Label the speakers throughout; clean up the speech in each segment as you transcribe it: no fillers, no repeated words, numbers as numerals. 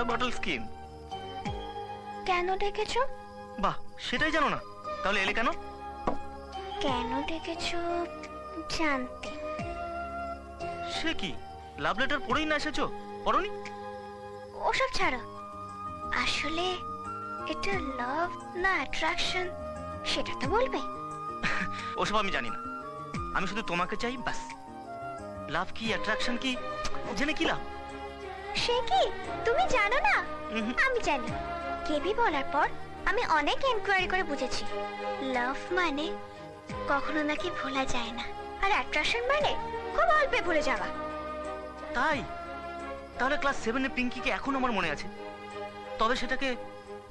Speaker 1: Bottle skin
Speaker 2: কেন ডেকেছো?
Speaker 1: বাহ, সেটাই জানো না? তাহলে এলে কেন?
Speaker 2: কেন ডেকেছো জানতে।
Speaker 1: সে কি, লাভ লেটার পড়েই না এসেছো? পড়োনি?
Speaker 2: ওসব ছাড়ো, আসলে এটা লাভ না অ্যাট্রাকশন সেটা তো বলবে।
Speaker 1: ওসব আমি জানি না, আমি শুধু তোমাকে চাই বাস। লাভ কি অ্যাট্রাকশন কি জেনে কি লাভ?
Speaker 2: সে কি তুমি জানো না? আমি জানি। কেবি বলার পর আমি অনেক এনকোয়ারি করে বুঝেছি, লাভ মানে কখনো নাকি ভোলা যায় না, আর অ্যাট্রাকশন মানে খুব অল্পে ভুলে যাওয়া।
Speaker 1: তাই? তাহলে ক্লাস 7 এ পিঙ্কিকে এখন আমার মনে আছে, তবে সেটাকে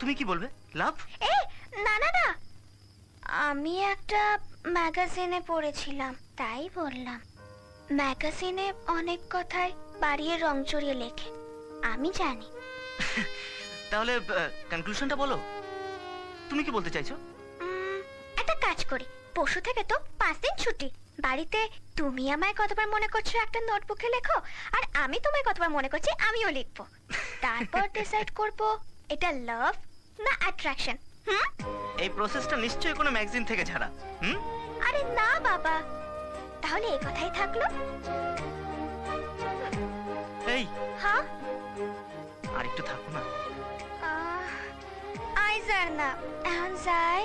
Speaker 1: তুমি কি বলবে, লাভ?
Speaker 2: এ না না না, আমি একটা ম্যাগাজিনে পড়েছিলাম তাই বললাম। ম্যাগাজিনে অনেক কথাই বাড়িয়ে রং চড়িয়ে লেখে, আমি জানি।
Speaker 1: তাহলে কনক্লুশনটা বলো, তুমি কি বলতে চাইছো?
Speaker 2: একটা কাজ করি, পরশু থেকে তো 5 দিন ছুটি। বাড়িতে তুমি আমায় কতবার মনে করছো একটা নোটবুকে লেখো, আর আমি তোমায় কতবার মনে করছি আমিও লিখবো। তারপর ডিসাইড করব এটা লাভ না অ্যাট্রাকশন।
Speaker 1: এই প্রসেসটা নিশ্চয়ই কোনো ম্যাগাজিন থেকে ছাড়া।
Speaker 2: আরে না বাবা, তাহলে এই কথাই থাকলো।
Speaker 1: এই
Speaker 2: হ্যাঁ,
Speaker 1: আর একটু থাকো না।
Speaker 2: আইজার না এখন যাই।